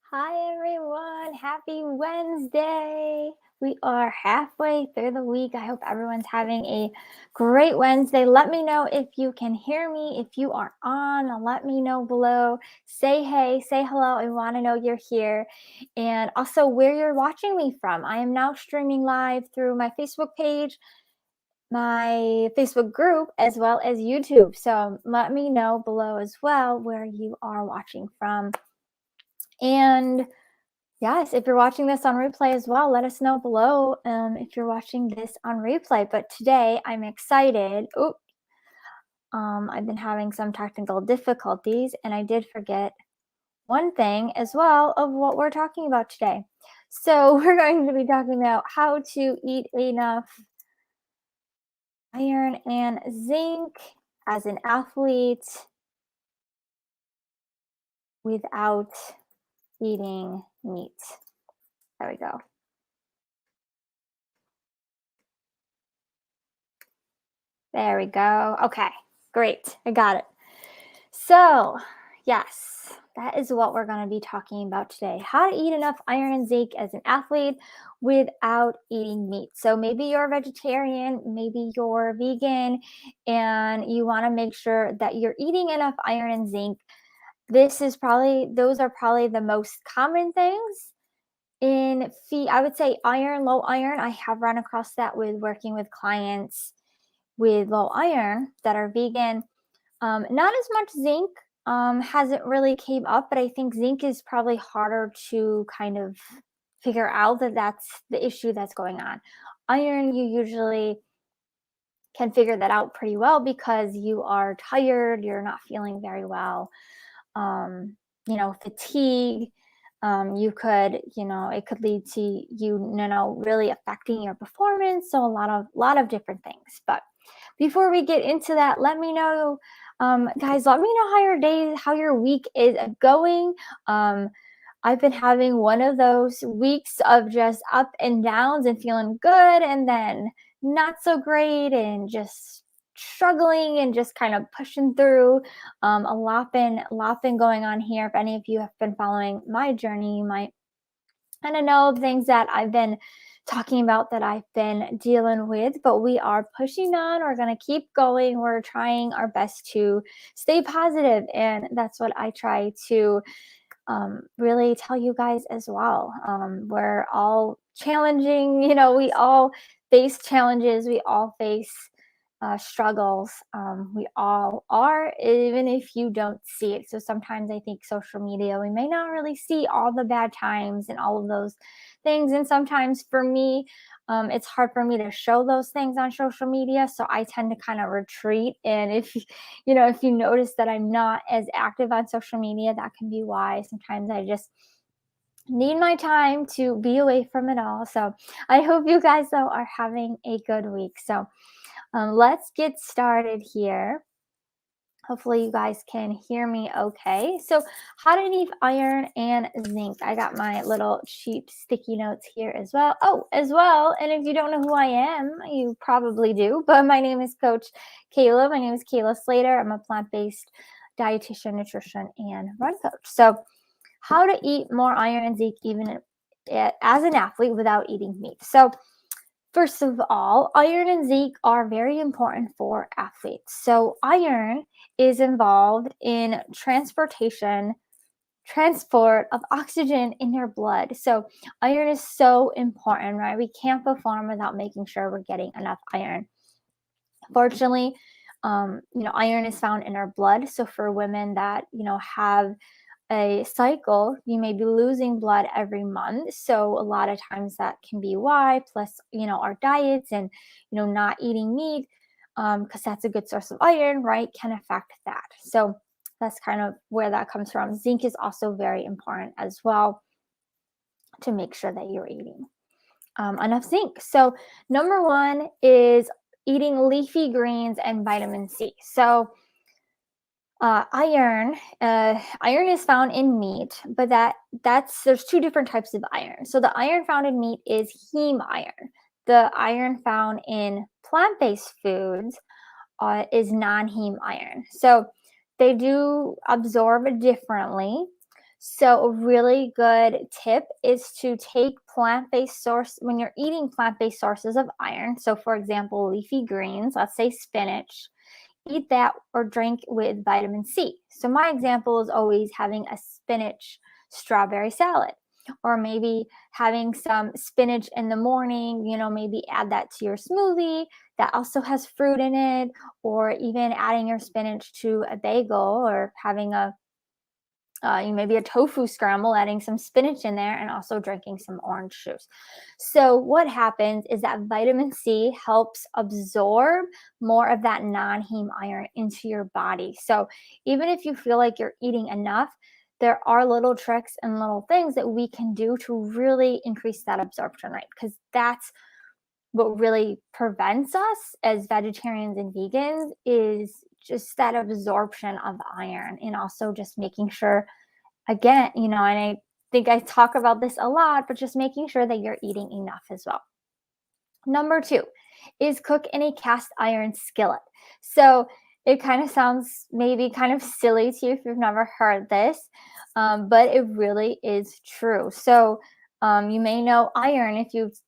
Hi everyone, happy Wednesday. We are halfway through the week. I hope everyone's having a great Wednesday. Let me know if you can hear me. If you are on, let me know below. Say hey, say hello. I want to know you're here. And also where you're watching me from. I am now streaming live through my Facebook page, my Facebook group, as well as YouTube. So let me know below as well where you are watching from. And yes, if you're watching this on replay as well, let us know below if you're watching this on replay. But today I'm excited. I've been having some technical difficulties, and I did forget one thing as well of what we're talking about today. So we're going to be talking about how to eat enough iron and zinc as an athlete without eating meat. There we go. There we go. Okay, great. I got it. So, yes, that is what we're going to be talking about today. How to eat enough iron and zinc as an athlete without eating meat. So, maybe you're a vegetarian, maybe you're vegan, and you want to make sure that you're eating enough iron and zinc. Those are probably the most common things in feed. I would say iron, low iron. I have run across that with working with clients with low iron that are vegan. Not as much zinc hasn't really came up, but I think zinc is probably harder to kind of figure out that that's the issue that's going on. Iron, you usually can figure that out pretty well because you are tired, you're not feeling very well. Fatigue. It could lead to really affecting your performance. So a lot of different things. But before we get into that, let me know, guys, let me know how your week is going. I've been having one of those weeks of just up and downs and feeling good and then not so great and just struggling and just kind of pushing through. A lot been going on here. If any of you have been following my journey, you might kind of know things that I've been talking about that I've been dealing with, but we are pushing on. We're going to keep going. We're trying our best to stay positive, and that's what I try to really tell you guys as well. We're all challenging, we all face challenges, we all face struggles. We all are, even if you don't see it. So sometimes I think social media, we may not really see all the bad times and all of those things. And sometimes for me, it's hard for me to show those things on social media. So I tend to kind of retreat. And if you notice that I'm not as active on social media, that can be why. Sometimes I just need my time to be away from it all. So I hope you guys, though, are having a good week. So let's get started here. Hopefully you guys can hear me okay. So how to eat iron and zinc. I got my little cheap sticky notes here as well. Oh, as well, and if you don't know who I am, you probably do, but my name is Coach Kayla. My name is Kayla Slater. I'm a plant-based dietitian, nutrition, and run coach. So how to eat more iron and zinc even as an athlete without eating meat. So first of all, iron and zinc are very important for athletes. So iron is involved in transport of oxygen in your blood. So iron is so important, right? We can't perform without making sure we're getting enough iron. Fortunately, iron is found in our blood. So for women that, have a cycle, you may be losing blood every month. So a lot of times that can be why, plus, our diets and, not eating meat, because that's a good source of iron, right, can affect that. So that's kind of where that comes from. Zinc is also very important as well to make sure that you're eating enough zinc. So number one is eating leafy greens and vitamin C. So iron is found in meat, but there's two different types of iron. So the iron found in meat is heme iron. The iron found in plant-based foods is non-heme iron. So they do absorb differently. So a really good tip is to take plant-based source when you're eating plant-based sources of iron. So for example, leafy greens, let's say spinach, eat that or drink with vitamin C. So my example is always having a spinach strawberry salad, or maybe having some spinach in the morning, maybe add that to your smoothie that also has fruit in it, or even adding your spinach to a bagel, or having maybe a tofu scramble, adding some spinach in there, and also drinking some orange juice. So what happens is that vitamin C helps absorb more of that non-heme iron into your body. So even if you feel like you're eating enough, there are little tricks and little things that we can do to really increase that absorption rate, because that's what really prevents us as vegetarians and vegans, is just that absorption of iron, and also just making sure, again, and I think I talk about this a lot, but just making sure that you're eating enough as well. Number 2 is cook in a cast iron skillet. So it kind of sounds maybe kind of silly to you if you've never heard this, but it really is true. So you may know iron if you've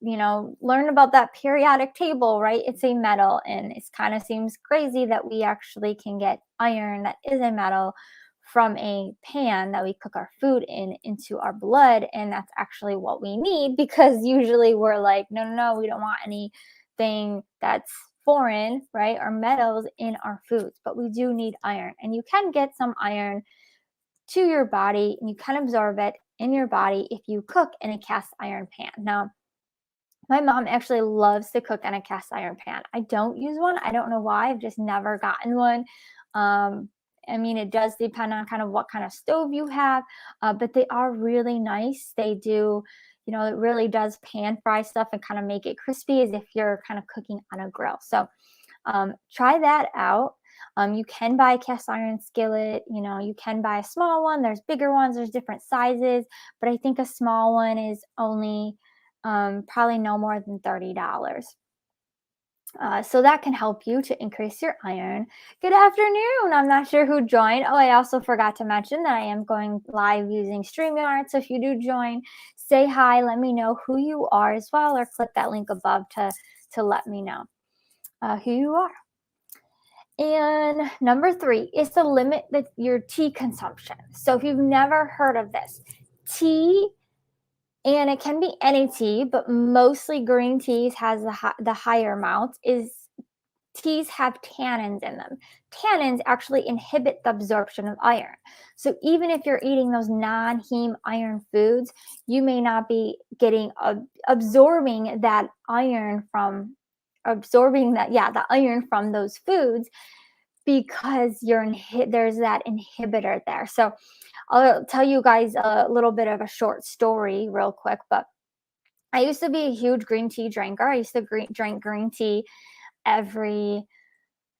learned about that periodic table, right? It's a metal, and it kind of seems crazy that we actually can get iron that is a metal from a pan that we cook our food in into our blood, and that's actually what we need, because usually we're like, no, no, no, we don't want anything that's foreign, right, or metals in our foods, but we do need iron, and you can get some iron to your body, and you can absorb it in your body if you cook in a cast iron pan. Now, my mom actually loves to cook in a cast iron pan. I don't use one. I don't know why. I've just never gotten one. Um, I mean, it does depend on kind of what kind of stove you have, but they are really nice. They do, it really does pan fry stuff and kind of make it crispy as if you're kind of cooking on a grill. So try that out. You can buy a cast iron skillet, you can buy a small one. There's bigger ones, there's different sizes, but I think a small one is only probably no more than $30. So that can help you to increase your iron. Good afternoon. I'm not sure who joined. Oh, I also forgot to mention that I am going live using StreamYard. So if you do join, say hi, let me know who you are as well, or click that link above to let me know who you are. And number 3 is to limit your tea consumption. So if you've never heard of this, tea, and it can be any tea, but mostly green teas has the higher amount, is teas have tannins in them. Tannins actually inhibit the absorption of iron. So even if you're eating those non-heme iron foods, you may not be getting absorbing that iron from the iron from those foods, because there's that inhibitor there. So I'll tell you guys a little bit of a short story real quick, but I used to be a huge green tea drinker. I used to drink green tea every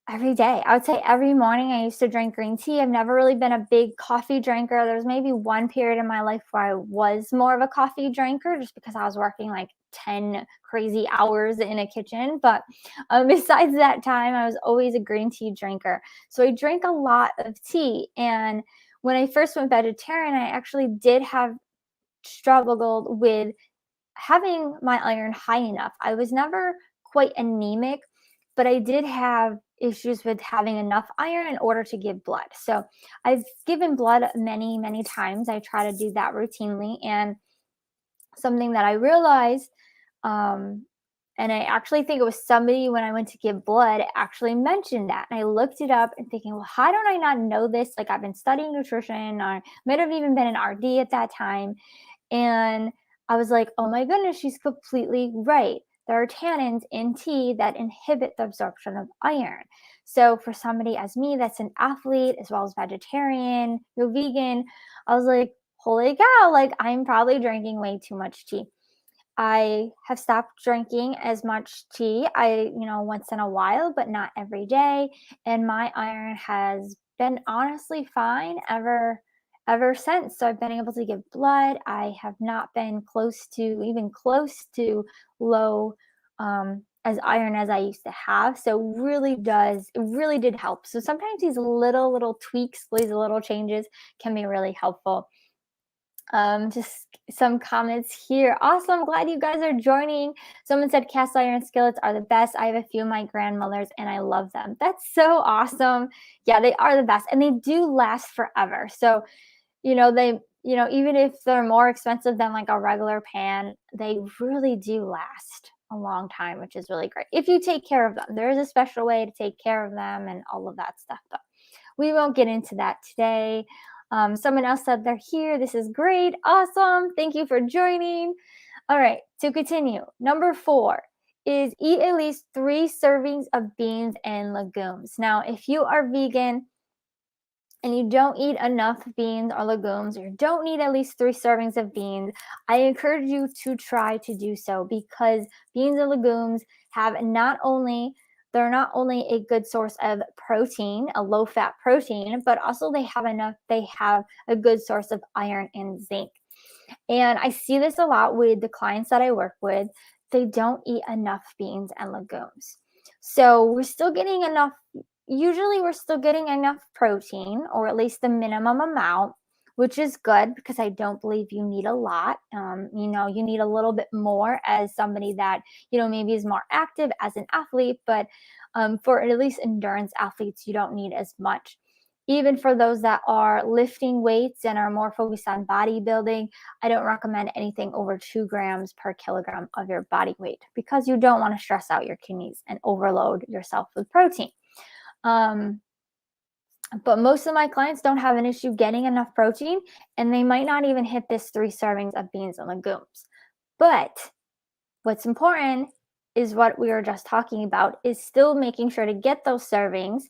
day. I would say every morning I used to drink green tea. I've never really been a big coffee drinker. There's maybe one period in my life where I was more of a coffee drinker, just because I was working like 10 crazy hours in a kitchen. But besides that time, I was always a green tea drinker. So I drank a lot of tea. And when I first went vegetarian, I actually did have struggled with having my iron high enough. I was never quite anemic, but I did have issues with having enough iron in order to give blood. So I've given blood many, many times. I try to do that routinely. And something that I realized, and I actually think it was somebody when I went to give blood actually mentioned that. And I looked it up and thinking, well, how don't I not know this? Like, I've been studying nutrition, or might have even been an RD at that time. And I was like, oh my goodness, she's completely right. There are tannins in tea that inhibit the absorption of iron. So for somebody as me that's an athlete as well as vegetarian, vegan, I was like, holy cow, like I'm probably drinking way too much tea. I have stopped drinking as much tea. Once in a while, but not every day. And my iron has been honestly fine ever since. So I've been able to give blood. I have not been even close to low as iron as I used to have. So it really did help. So sometimes these little tweaks, these little changes can be really helpful. Just some comments here. Awesome. Glad you guys are joining. Someone said cast iron skillets are the best. I have a few of my grandmother's and I love them. That's so awesome. Yeah, they are the best and they do last forever. So, even if they're more expensive than like a regular pan, they really do last a long time, which is really great. If you take care of them, there is a special way to take care of them and all of that stuff. But we won't get into that today. Someone else said they're here. This is great. Awesome. Thank you for joining. All right, to continue. Number 4 is eat at least 3 servings of beans and legumes. Now, if you are vegan and you don't eat enough beans or legumes, or you don't need at least 3 servings of beans, I encourage you to try to do so, because beans and legumes have they're not only a good source of protein, a low-fat protein, but also they have a good source of iron and zinc. And I see this a lot with the clients that I work with. They don't eat enough beans and legumes. So we're still getting enough protein, or at least the minimum amount, which is good, because I don't believe you need a lot. You need a little bit more as somebody that, maybe is more active as an athlete, but for at least endurance athletes, you don't need as much. Even for those that are lifting weights and are more focused on bodybuilding, I don't recommend anything over 2 grams per kilogram of your body weight, because you don't want to stress out your kidneys and overload yourself with protein. But most of my clients don't have an issue getting enough protein, and they might not even hit this 3 servings of beans and legumes. But what's important is what we were just talking about, is still making sure to get those servings,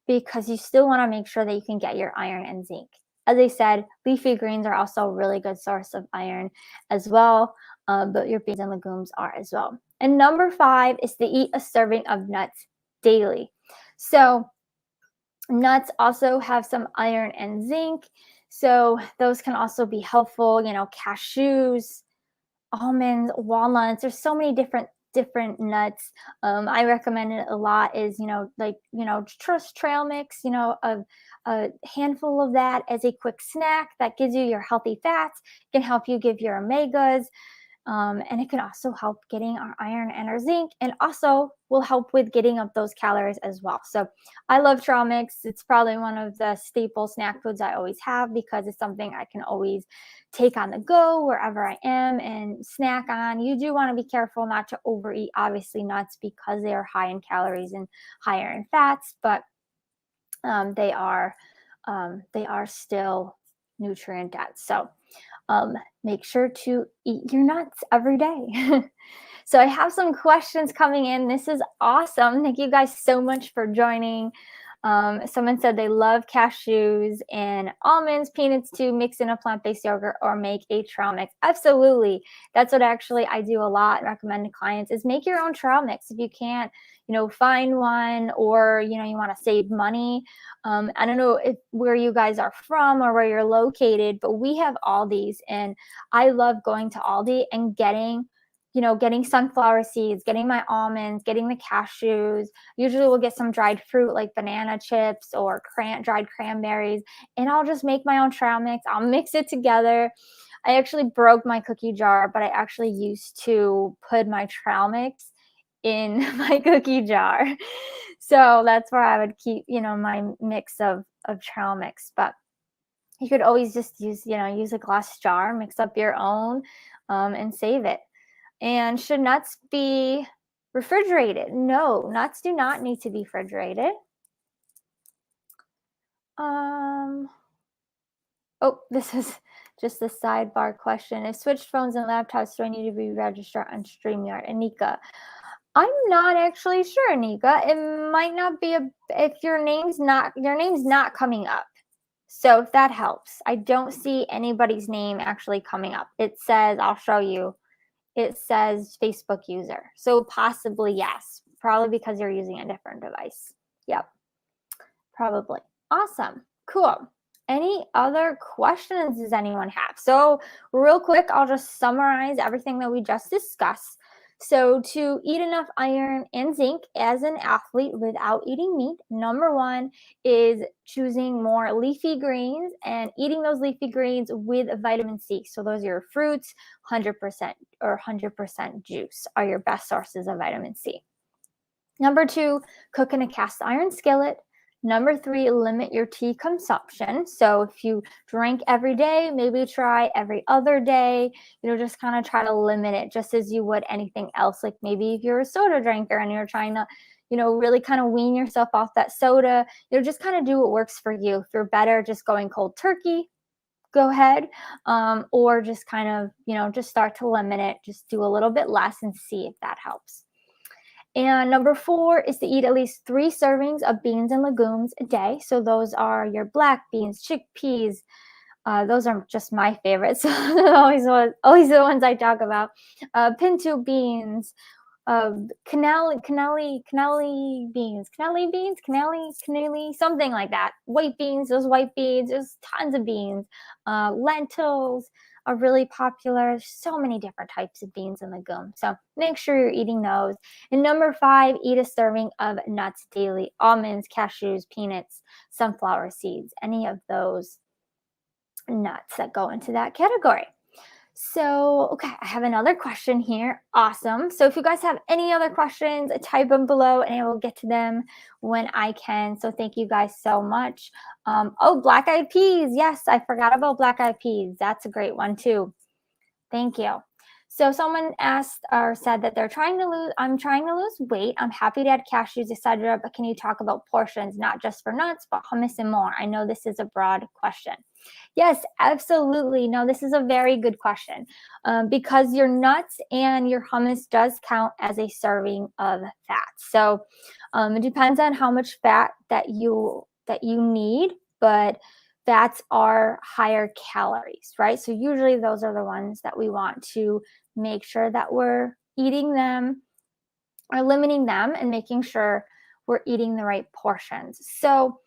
because you still want to make sure that you can get your iron and zinc. As I said, leafy greens are also a really good source of iron as well, but your beans and legumes are as well. And number 5 is to eat a serving of nuts daily. So nuts also have some iron and zinc, so those can also be helpful. Cashews, almonds, walnuts. There's so many different nuts. I recommend it a lot is, trust trail mix, a handful of that as a quick snack that gives you your healthy fats, can help you give your omegas. And it can also help getting our iron and our zinc, and also will help with getting up those calories as well. So I love trail mix. It's probably one of the staple snack foods I always have, because it's something I can always take on the go wherever I am and snack on. You do want to be careful not to overeat, obviously, nuts, because they are high in calories and higher in fats, but they are still nutrient dense. So make sure to eat your nuts every day. So I have some questions coming in. This is awesome. Thank you guys so much for joining. Someone said they love cashews and almonds, peanuts too, mix in a plant-based yogurt or make a trail mix. Absolutely. That's what actually I do a lot, recommend to clients, is make your own trail mix. If you can't, find one, or, you want to save money. I don't know where you guys are from or where you're located, but we have Aldi's, and I love going to Aldi and getting sunflower seeds, getting my almonds, getting the cashews. Usually we'll get some dried fruit like banana chips or dried cranberries, and I'll just make my own trail mix. I'll mix it together. I actually broke my cookie jar, but I actually used to put my trail mix in my cookie jar. So that's where I would keep, my mix of trail mix. But you could always just use a glass jar, mix up your own, and save it. And should nuts be refrigerated? No, nuts do not need to be refrigerated. Oh, this is just a sidebar question. If switched phones and laptops, do I need to be registered on StreamYard? Anika, I'm not actually sure, Anika. It might not be if your name's not coming up. So if that helps, I don't see anybody's name actually coming up. It says, I'll show you. It says Facebook user. So possibly yes, probably because you're using a different device. Yep, probably. Awesome, cool. Any other questions does anyone have? So real quick, I'll just summarize everything that we just discussed. So to eat enough iron and zinc as an athlete without eating meat, number one is choosing more leafy greens and eating those leafy greens with vitamin C. So those are your fruits, 100% or 100% juice are your best sources of vitamin C. Number two, cook in a cast iron skillet. Number three, limit your tea consumption. So if you drink every day, maybe try every other day, just kind of try to limit it just as you would anything else. Like maybe if you're a soda drinker and you're trying to, really kind of wean yourself off that soda, just kind of do what works for you. If you're better just going cold turkey, go ahead. Or just kind of, just start to limit it, just do a little bit less and see if that helps. And number four is to eat at least 3 servings of beans and legumes a day. So those are your black beans, chickpeas. Those are just my favorites. always the ones I talk about. Pinto beans, canali beans, something like that. White beans, those white beans, there's tons of beans. Lentils are really popular. So many different types of beans and legumes. So make sure you're eating those. And number 5, eat a serving of nuts daily. Almonds, cashews, peanuts, sunflower seeds, any of those nuts that go into that category. So, okay, I have another question here. Awesome. So if you guys have any other questions, type them below and I will get to them when I can. So thank you guys so much. Black eyed peas. Yes, I forgot about black eyed peas. That's a great one too. Thank you. So someone asked or said that I'm trying to lose weight. I'm happy to add cashews, etc. But can you talk about portions, not just for nuts, but hummus and more? I know this is a broad question. Yes, absolutely. No, this is a very good question because your nuts and your hummus does count as a serving of fat. So it depends on how much fat that you need, but fats are higher calories, right? So usually those are the ones that we want to make sure that we're eating them or limiting them and making sure we're eating the right portions. So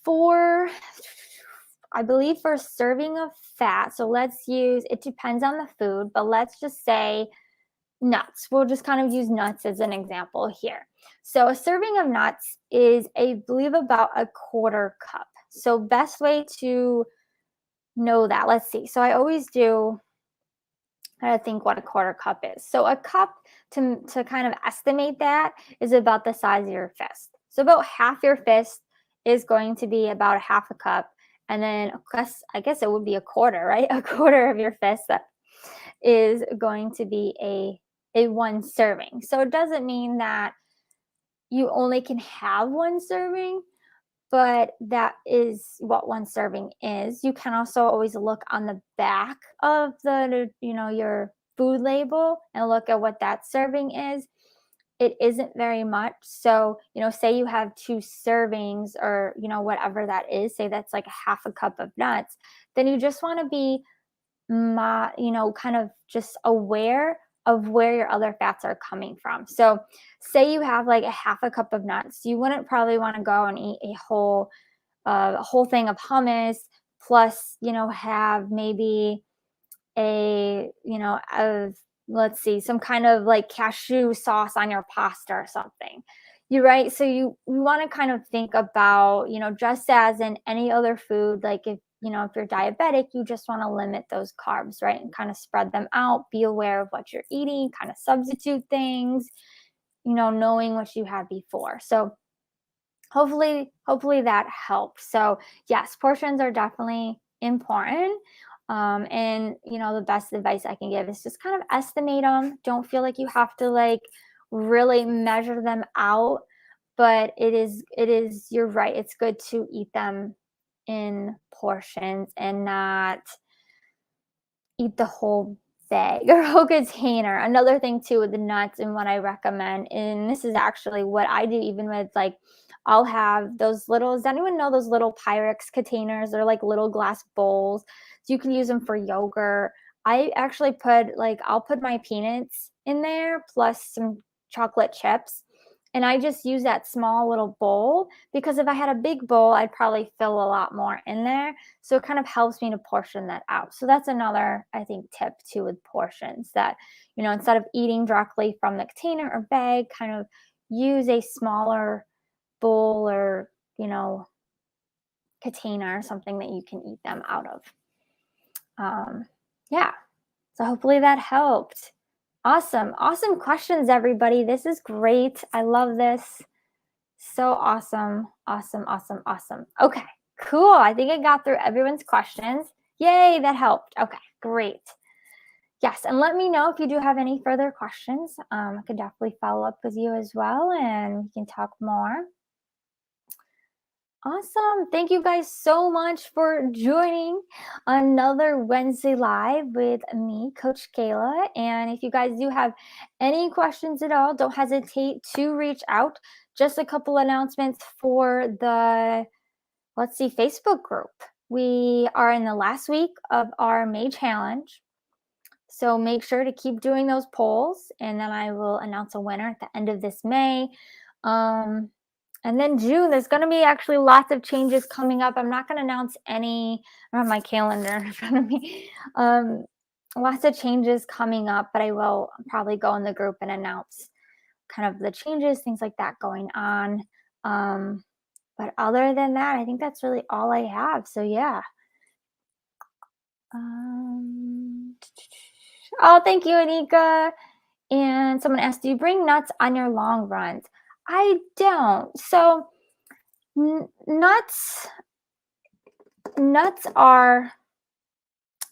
I believe for a serving of fat, so it depends on the food, but let's just say nuts. We'll just kind of use nuts as an example here. So a serving of nuts is, I believe, about a quarter cup. So best way to know that, let's see. So I always do, I think what a quarter cup is. So a cup, to kind of estimate that, is about the size of your fist. So about half your fist is going to be about a half a cup. And then I guess it would be a quarter, right? A quarter of your fist that is going to be a one serving. So it doesn't mean that you only can have one serving, but that is what one serving is. You can also always look on the back of your food label and look at what that serving is. It isn't very much. So, say you have 2 servings or, whatever that is, say that's like a half a cup of nuts, then you just want to be, kind of just aware of where your other fats are coming from. So say you have like a half a cup of nuts, you wouldn't probably want to go and eat a whole thing of hummus plus, have maybe let's see, some kind of like cashew sauce on your pasta or something. You're right. So you want to kind of think about, just as in any other food, like if you're diabetic, you just want to limit those carbs, right? And kind of spread them out, be aware of what you're eating, kind of substitute things, knowing what you had before. So hopefully that helps. So yes, portions are definitely important. And the best advice I can give is just kind of estimate them. Don't feel like you have to like really measure them out, but it is, you're right. It's good to eat them in portions and not eat the whole bag or whole container. Another thing too with the nuts and what I recommend, and this is actually what I do even with like, I'll have those little, does anyone know those little Pyrex containers? They're like little glass bowls. So you can use them for yogurt. I actually I'll put my peanuts in there plus some chocolate chips. And I just use that small little bowl, because if I had a big bowl, I'd probably fill a lot more in there. So it kind of helps me to portion that out. So that's another, I think, tip too with portions, that, instead of eating directly from the container or bag, kind of use a smaller bowl or, container, something that you can eat them out of. Yeah. So hopefully that helped. Awesome. Awesome questions, everybody. This is great. I love this. So awesome. Awesome. Awesome. Awesome. Okay, cool. I think I got through everyone's questions. Yay, that helped. Okay, great. Yes, and let me know if you do have any further questions. I could definitely follow up with you as well, and we can talk more. Awesome. Thank you guys so much for joining another Wednesday Live with me, Coach Kayla. And if you guys do have any questions at all, don't hesitate to reach out. Just a couple announcements for the, Facebook group. We are in the last week of our May challenge. So make sure to keep doing those polls, and then I will announce a winner at the end of this May. And then June, there's going to be actually lots of changes coming up. I'm not going to announce any. I don't have my calendar in front of me. Lots of changes coming up, but I will probably go in the group and announce kind of the changes, things like that going on. But other than that, I think that's really all I have. So yeah. Oh, thank you, Anika. And someone asked, do you bring nuts on your long runs? I don't. So nuts are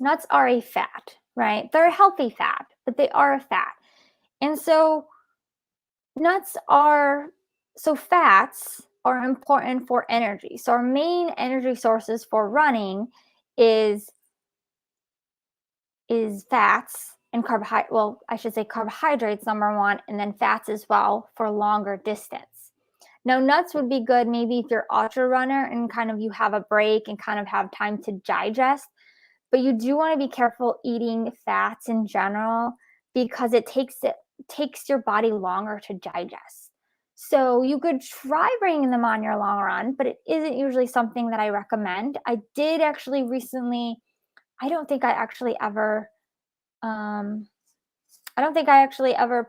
a fat, right? They're a healthy fat, but they are a fat. And so fats are important for energy. So our main energy sources for running is fats and carbohydrates. Well, I should say carbohydrates, number one, and then fats as well for longer distance. Now, nuts would be good maybe if you're ultra runner and kind of you have a break and kind of have time to digest. But you do want to be careful eating fats in general, because it takes your body longer to digest. So you could try bringing them on your long run, but it isn't usually something that I recommend. I did actually recently, I don't think I actually ever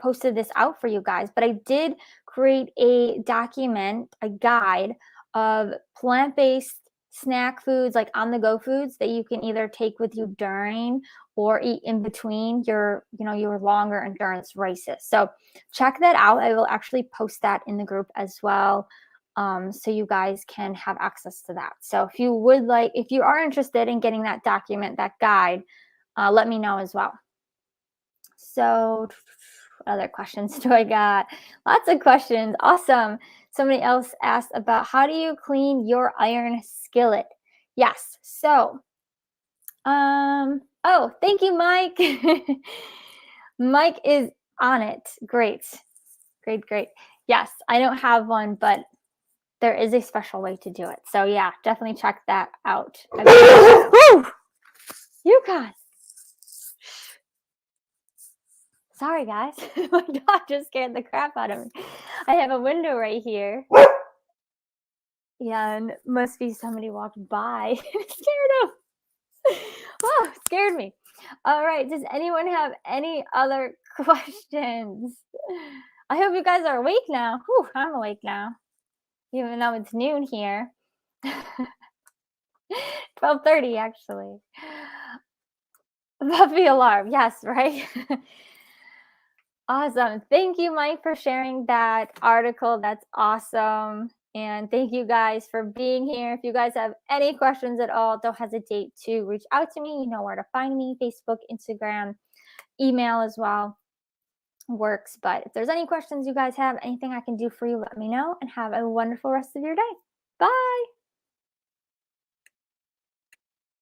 posted this out for you guys, but I did create a document, a guide of plant-based snack foods, like on-the-go foods that you can either take with you during or eat in between your longer endurance races. So check that out. I will actually post that in the group as well, so you guys can have access to that. So if you are interested in getting that document, that guide, let me know as well. So what other questions do I got? Lots of questions. Awesome. Somebody else asked about, how do you clean your iron skillet? Yes. So, oh, thank you, Mike. Mike is on it. Great. Great. Yes, I don't have one, but there is a special way to do it. So yeah, definitely check that out. Woo! You guys. Sorry, guys. My dog just scared the crap out of me. I have a window right here. Yeah, and must be somebody walked by. Scared him. Oh, scared me. All right. Does anyone have any other questions? I hope you guys are awake now. Whew, I'm awake now, even though it's noon here. 12:30 actually. Puppy alarm. Yes, right? Awesome. Thank you, Mike, for sharing that article. That's awesome. And thank you guys for being here. If you guys have any questions at all, don't hesitate to reach out to me. You know where to find me: Facebook, Instagram, email as well works. But if there's any questions you guys have, anything I can do for you, let me know, and have a wonderful rest of your day. Bye.